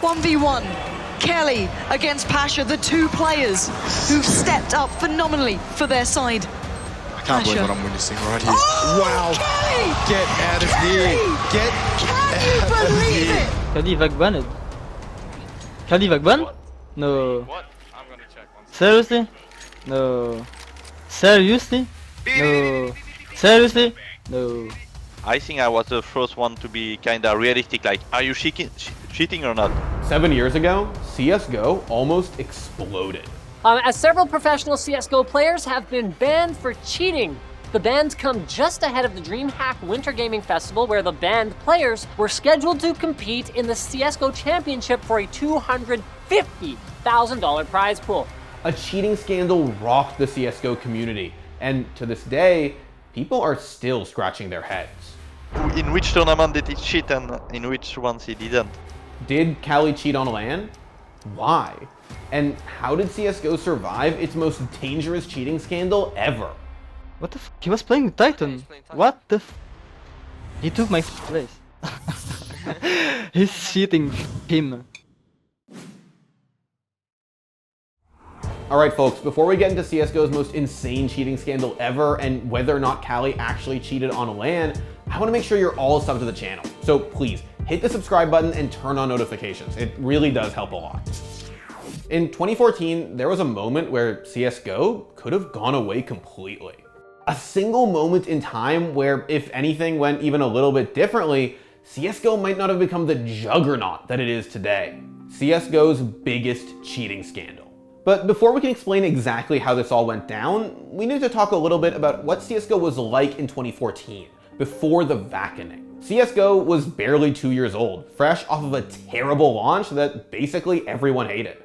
1v1. Kelly against Pasha, the two players who've stepped up phenomenally for their side. I can't believe what I'm witnessing right here. Oh, wow! Kelly! Get out of here! Get Can you out of believe here! it? KQLY va ban? KQLY va ban? No. What? I'm gonna check one second. Seriously? No. Seriously? No. Seriously? No. I think I was the first one to be kinda realistic, like, are you cheating or not? 7 years ago, CSGO almost exploded. As several professional CSGO players have been banned for cheating. The bans come just ahead of the DreamHack Winter Gaming Festival, where the banned players were scheduled to compete in the CSGO Championship for a $250,000 prize pool. A cheating scandal rocked the CSGO community, and to this day, people are still scratching their heads. In which tournament did he cheat and in which ones he didn't? Did KQLY cheat on LAN? Why? And how did CSGO survive its most dangerous cheating scandal ever? What the f? He was playing Titan. What the f? He took my place. He's cheating him. Alright folks, before we get into CSGO's most insane cheating scandal ever and whether or not KQLY actually cheated on LAN, I want to make sure you're all subbed to the channel. So please, hit the subscribe button and turn on notifications. It really does help a lot. In 2014, there was a moment where CSGO could have gone away completely. A single moment in time where, if anything went even a little bit differently, CSGO might not have become the juggernaut that it is today. CSGO's biggest cheating scandal. But before we can explain exactly how this all went down, we need to talk a little bit about what CSGO was like in 2014, before the vacaning. CSGO was barely 2 years old, fresh off of a terrible launch that basically everyone hated.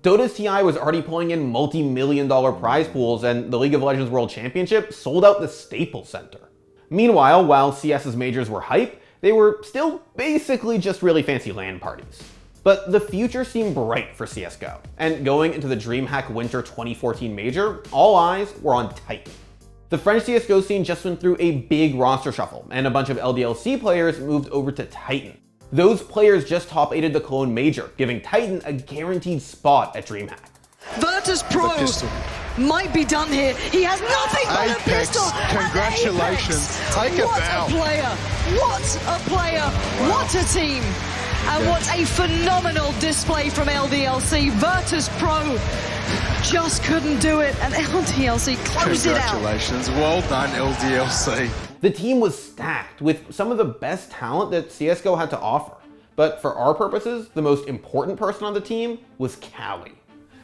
Dota's TI was already pulling in multi-million-dollar prize pools, and the League of Legends World Championship sold out the Staples Center. Meanwhile, while CS's majors were hype, they were still basically just really fancy LAN parties. But the future seemed bright for CSGO, and going into the DreamHack Winter 2014 major, all eyes were on Titan. The French CSGO scene just went through a big roster shuffle, and a bunch of LDLC players moved over to Titan. Those players just top 8'd the Cologne major, giving Titan a guaranteed spot at DreamHack. Virtus Pro might be done here. He has nothing but a pistol. Congratulations. Take a bow. What a player. What a player. Wow. What a team. And what a phenomenal display from LDLC. Virtus Pro just couldn't do it, and LDLC closed it out. Congratulations. Well done, LDLC. The team was stacked with some of the best talent that CSGO had to offer. But for our purposes, the most important person on the team was KQLY.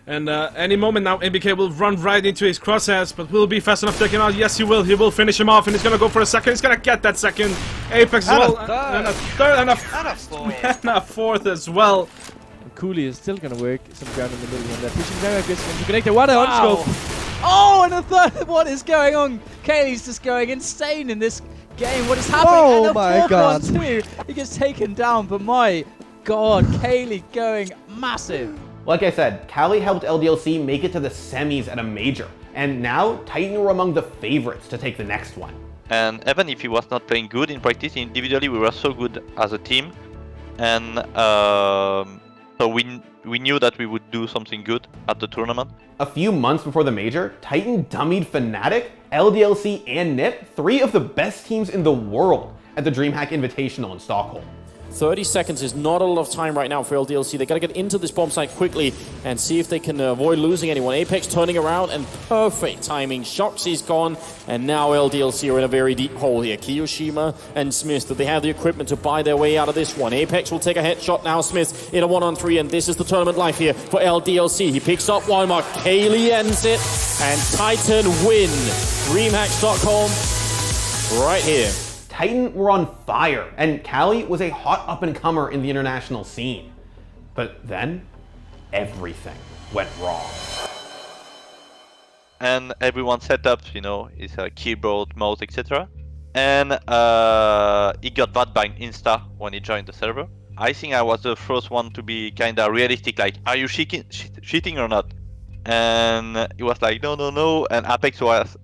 And any moment now, MBK will run right into his crosshairs, but will be fast enough to take him out. Yes, he will. He will finish him off, and he's gonna go for a second. He's gonna get that second. Apex as well, and a third, and a fourth as well. Coull is still gonna work some ground in the middle, and they're pushing very aggressive into connector. What a on-scope! Oh, and a third! What is going on? KQLY's just going insane in this game. What is happening? Oh and my god! Too. He gets taken down, but my god, KQLY going massive. Like I said, KQLY helped LDLC make it to the semis at a major, and now Titan were among the favorites to take the next one. And even if he was not playing good in practice, individually we were so good as a team, and so we knew that we would do something good at the tournament. A few months before the major, Titan dummied Fnatic, LDLC, and NIP, 3 of the best teams in the world, at the DreamHack Invitational in Stockholm. 30 seconds is not a lot of time right now for LDLC. They got to get into this bomb site quickly and see if they can avoid losing anyone. Apex turning around and perfect timing. Shoxy's gone, and now LDLC are in a very deep hole here. Kiyoshima and Smith, that they have the equipment to buy their way out of this one. Apex will take a headshot now. Smith in a 1-on-3, and this is the tournament life here for LDLC. He picks up one mark. KQLY ends it, and Titan win. DreamHack Stockholm right here. Titan were on fire, and KQLY was a hot up-and-comer in the international scene. But then, everything went wrong. And everyone set up, you know, his keyboard, mouse, etc. And he got that by Insta when he joined the server. I think I was the first one to be kinda realistic, like, are you cheating or not? And he was like, no, no, no. And Apex was,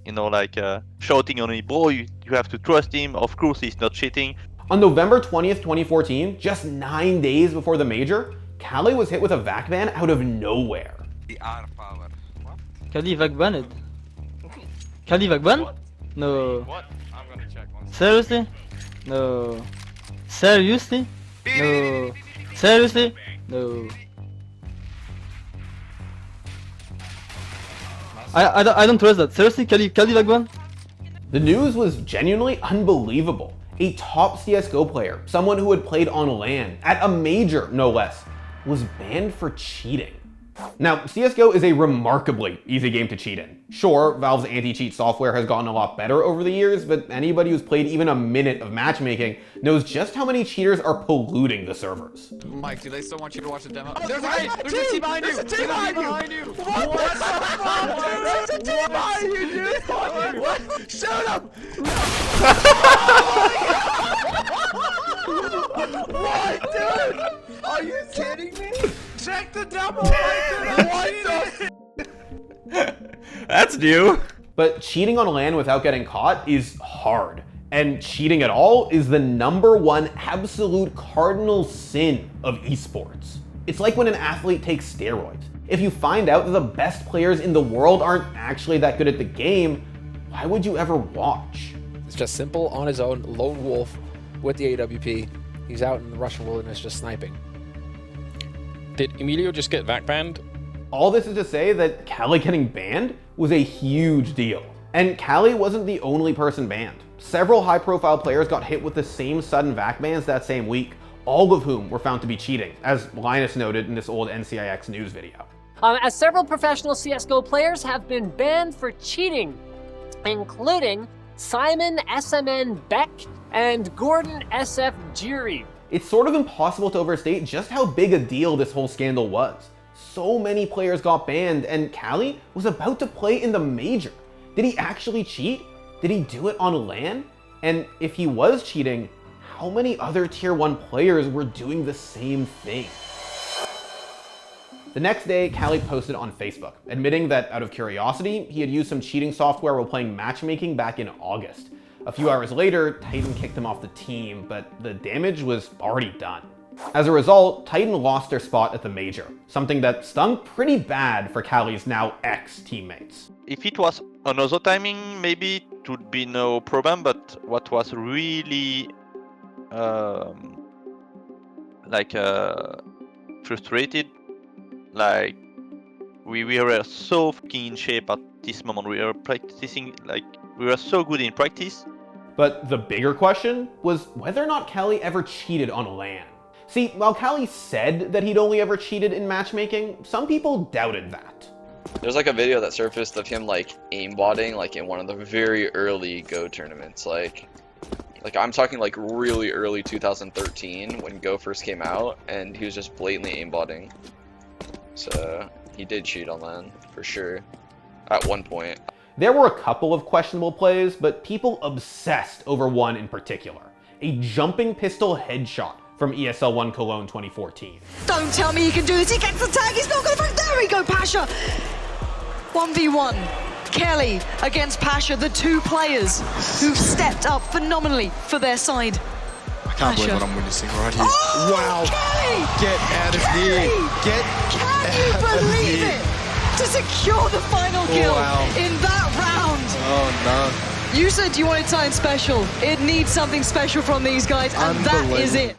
you know, like shouting on me, bro, you have to trust him. Of course he's not cheating. On November 20th, 2014, just 9 days before the major, KQLY was hit with a VAC ban out of nowhere. KQLY VAC banned? KQLY VAC banned? No. What? I'm gonna check one second. Seriously? No. Seriously? No. Seriously? No. I don't trust that. Seriously? KQLY VAC ban? The news was genuinely unbelievable. A top CSGO player, someone who had played on LAN, at a major no less, was banned for cheating. Now, CSGO is a remarkably easy game to cheat in. Sure, Valve's anti-cheat software has gotten a lot better over the years, but anybody who's played even a minute of matchmaking knows just how many cheaters are polluting the servers. Mike, do they still want you to watch the demo? There's a team behind you! There's a team behind you! What the fuck, dude? There's a team behind you, dude! What? Shoot him! What, dude? Are you kidding me? Check the demo right there! That's new. But cheating on LAN without getting caught is hard. And cheating at all is the #1 absolute cardinal sin of esports. It's like when an athlete takes steroids. If you find out that the best players in the world aren't actually that good at the game, why would you ever watch? It's just simple, on his own, lone wolf with the AWP. He's out in the Russian wilderness just sniping. Did Emilio just get VAC banned? All this is to say that KQLY getting banned was a huge deal. And KQLY wasn't the only person banned. Several high-profile players got hit with the same sudden VAC bans that same week, all of whom were found to be cheating, as Linus noted in this old NCIX news video. As several professional CSGO players have been banned for cheating, including Simon SMN Beck and Gordon SF Jury. It's sort of impossible to overstate just how big a deal this whole scandal was. So many players got banned, and KQLY was about to play in the major. Did he actually cheat? Did he do it on LAN? And if he was cheating, how many other Tier 1 players were doing the same thing? The next day, KQLY posted on Facebook, admitting that out of curiosity, he had used some cheating software while playing matchmaking back in August. A few hours later, Titan kicked him off the team, but the damage was already done. As a result, Titan lost their spot at the major, something that stung pretty bad for KQLY's now ex-teammates. If it was another timing, maybe it would be no problem, but what was really frustrated, like we were so fucking in shape at this moment. We were practicing, like we were so good in practice. But the bigger question was whether or not KQLY ever cheated on LAN. See, while KQLY said that he'd only ever cheated in matchmaking, some people doubted that. There's like a video that surfaced of him like aimbotting like in one of the very early Go tournaments. Like I'm talking like really early 2013 when Go first came out, and he was just blatantly aimbotting. So he did cheat on LAN for sure at one point. There were a couple of questionable plays, but people obsessed over one in particular. A jumping pistol headshot from ESL1 Cologne 2014. Don't tell me he can do this. He gets the tag. He's not going to. There we go, Pasha. 1v1. KQLY against Pasha, the two players who've stepped up phenomenally for their side. I can't believe what I'm witnessing right here. Oh, wow. KQLY! Get out of here. Get Can you out of believe here. it? To secure the final kill in that round. Oh, no. You said you wanted something special. It needs something special from these guys, and that is it.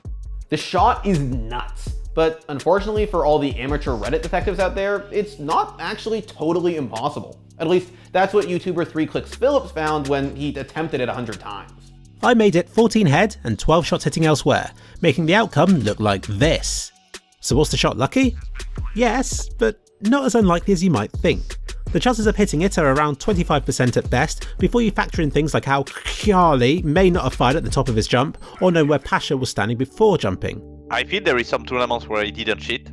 The shot is nuts, but unfortunately for all the amateur Reddit detectives out there, it's not actually totally impossible. At least that's what YouTuber 3ClicksPhillips found when he attempted it 100 times. I made it 14 head and 12 shots hitting elsewhere, making the outcome look like this. So was the shot lucky? Yes, but not as unlikely as you might think. The chances of hitting it are around 25% at best before you factor in things like how KQLY may not have fired at the top of his jump or know where Pasha was standing before jumping. I feel there is some tournaments where he didn't cheat,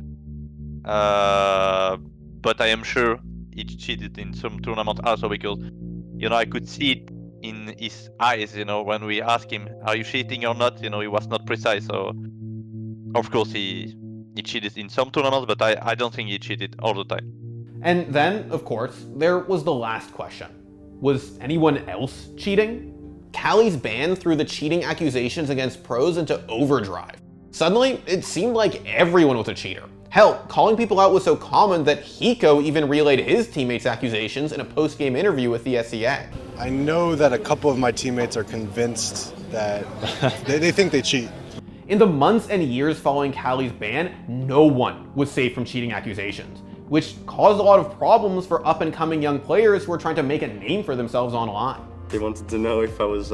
but I am sure he cheated in some tournaments also because, you know, I could see it in his eyes, you know, when we asked him, are you cheating or not? You know, he was not precise, so of course he cheated in some tournaments, but I don't think he cheated all the time. And then, of course, there was the last question. Was anyone else cheating? KQLY's ban threw the cheating accusations against pros into overdrive. Suddenly, it seemed like everyone was a cheater. Hell, calling people out was so common that Hiko even relayed his teammates' accusations in a post-game interview with the SEA. I know that a couple of my teammates are convinced that they think they cheat. In the months and years following KQLY's ban, no one was safe from cheating accusations, which caused a lot of problems for up-and-coming young players who are trying to make a name for themselves online. They wanted to know if I was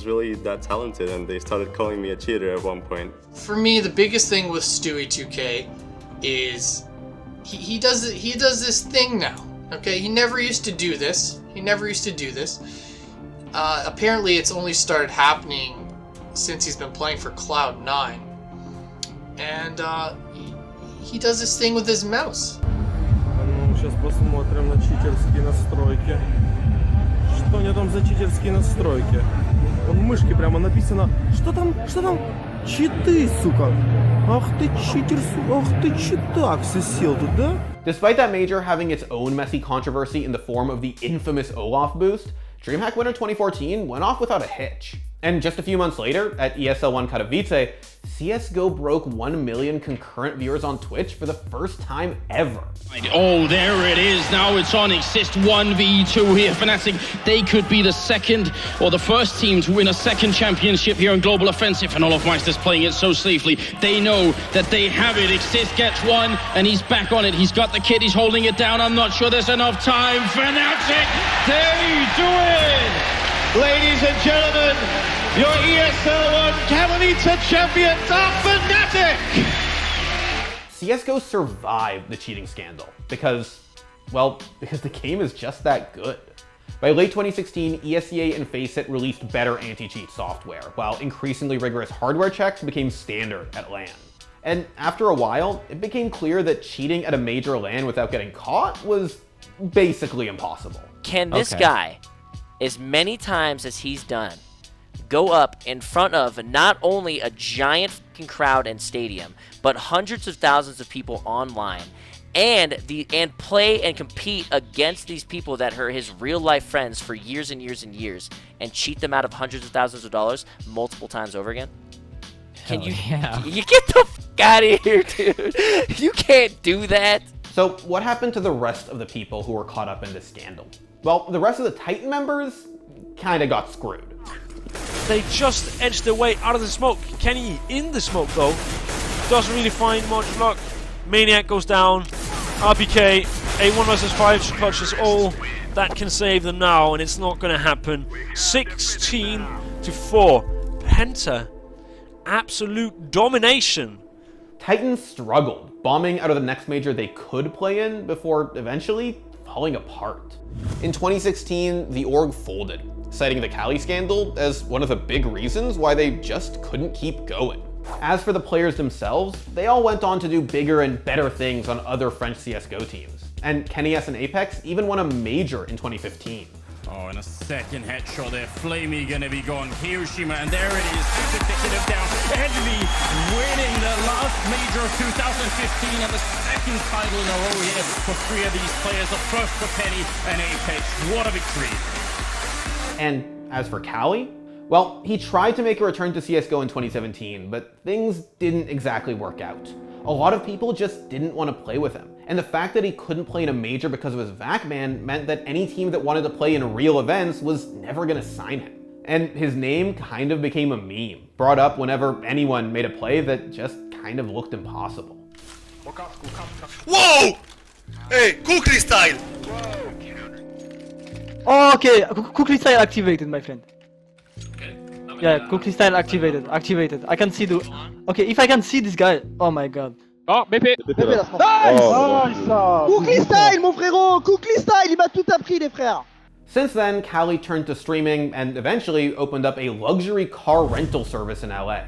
really that talented, and they started calling me a cheater at one point. For me, the biggest thing with Stewie2K is he does this thing now. Okay, he never used to do this. Apparently, it's only started happening since he's been playing for Cloud9, and he does this thing with his mouse. Сейчас посмотрим на читерские настройки. Что у него там за читерские настройки? В мышке прямо написано, что там? Читы, сука! Ах ты читер, ах ты читак все сел тут, да? Despite that major having its own messy controversy in the form of the infamous Olaf boost, DreamHack Winter 2014 went off without a hitch. And just a few months later, at ESL1 Katowice, CSGO broke 1 million concurrent viewers on Twitch for the first time ever. Oh, there it is. Now it's on Exist 1v2 here. Fnatic, they could be the second or the first team to win a second championship here in Global Offensive, and Olofmeister's playing it so safely. They know that they have it. Exist gets one, and he's back on it. He's got the kid. He's holding it down. I'm not sure there's enough time. Fnatic, they do it! Ladies and gentlemen, your ESL1 Katowice champions are Fnatic! CSGO survived the cheating scandal because the game is just that good. By late 2016, ESEA and FACEIT released better anti-cheat software, while increasingly rigorous hardware checks became standard at LAN. And after a while, it became clear that cheating at a major LAN without getting caught was basically impossible. Can this guy, as many times as he's done, go up in front of not only a giant fucking crowd and stadium, but hundreds of thousands of people online, and play and compete against these people that are his real life friends for years and years and years, and cheat them out of hundreds of thousands of dollars multiple times over again? Can you? Yeah. You get the fuck out of here, dude! You can't do that. So what happened to the rest of the people who were caught up in this scandal? Well, the rest of the Titan members kinda got screwed. They just edged their way out of the smoke. Kenny in the smoke though, doesn't really find much luck. Maniac goes down, RPK, A1 versus 5 clutch is all that can save them now, and it's not gonna happen. 16-4, Penta, absolute domination. Titans struggled, bombing out of the next major they could play in before eventually falling apart. In 2016, the org folded, citing the KQLY scandal as one of the big reasons why they just couldn't keep going. As for the players themselves, they all went on to do bigger and better things on other French CSGO teams. And KNES and Apex even won a major in 2015. Oh, and a second headshot there. Flamey gonna be gone. Hiroshima, and there it is. Executive down. Envy winning the last major of 2015 and the second title in a row here for three of these players. The first for Penny and Apex. What a victory. And as for KQLY, well, he tried to make a return to CSGO in 2017, but things didn't exactly work out. A lot of people just didn't want to play with him. And the fact that he couldn't play in a major because of his VAC ban meant that any team that wanted to play in real events was never going to sign him. And his name kind of became a meme, brought up whenever anyone made a play that just kind of looked impossible. Whoa! Hey, KQLY style! Oh, okay, KQLY style activated, my friend. Yeah, KQLY style activated. I can see the... Okay, if I can see this guy... Oh my god. Oh, BP. Nice! KQLY style, mon frérot! KQLY style, il m'a tout appris, les frères! Since then, KQLY turned to streaming and eventually opened up a luxury car rental service in LA.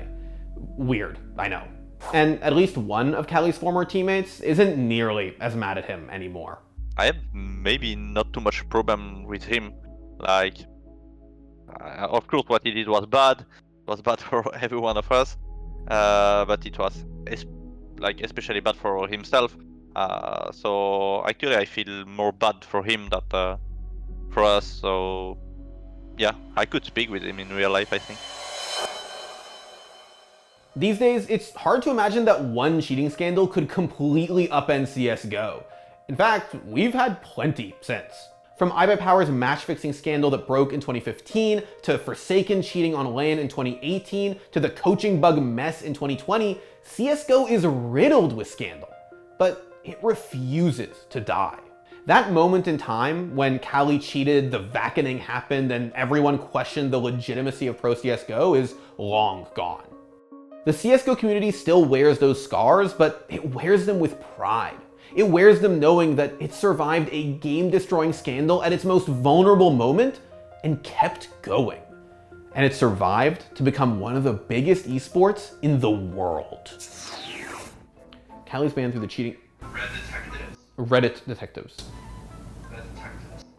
Weird, I know. And at least one of KQLY's former teammates isn't nearly as mad at him anymore. I have maybe not too much problem with him. Like, of course what he did was bad. It was bad for every one of us. But it was especially bad for himself. So actually I feel more bad for him than for us. So yeah, I could speak with him in real life, I think. These days, it's hard to imagine that one cheating scandal could completely upend CSGO. In fact, we've had plenty since. From iBuyPower's match-fixing scandal that broke in 2015, to Forsaken cheating on LAN in 2018, to the coaching bug mess in 2020, CSGO is riddled with scandal. But it refuses to die. That moment in time when KQLY cheated, the vackening happened, and everyone questioned the legitimacy of pro CSGO is long gone. The CSGO community still wears those scars, but it wears them with pride. It wears them knowing that it survived a game-destroying scandal at its most vulnerable moment and kept going. And it survived to become one of the biggest esports in the world. KQLY's banned through the cheating... Reddit detectives.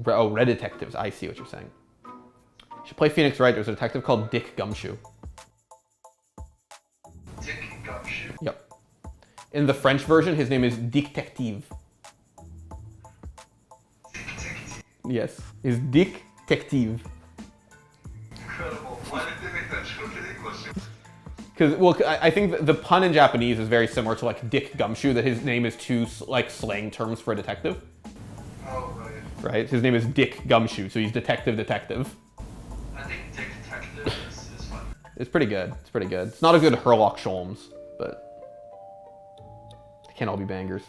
Oh, Red Detectives. I see what you're saying. You should play Phoenix Wright. There's a detective called Dick Gumshoe. Dick Gumshoe? Yep. In the French version, his name is Dictective. Yes, is Dictective. Incredible. Why did they make that joke in English? Because, well, I think the pun in Japanese is very similar to like Dick Gumshoe, that his name is two like slang terms for a detective. Oh, right. Right? His name is Dick Gumshoe, so he's detective. I think Dick Detective is fun. It's pretty good. It's pretty good. It's not a good Herlock Sholmes, but they can't all be bangers.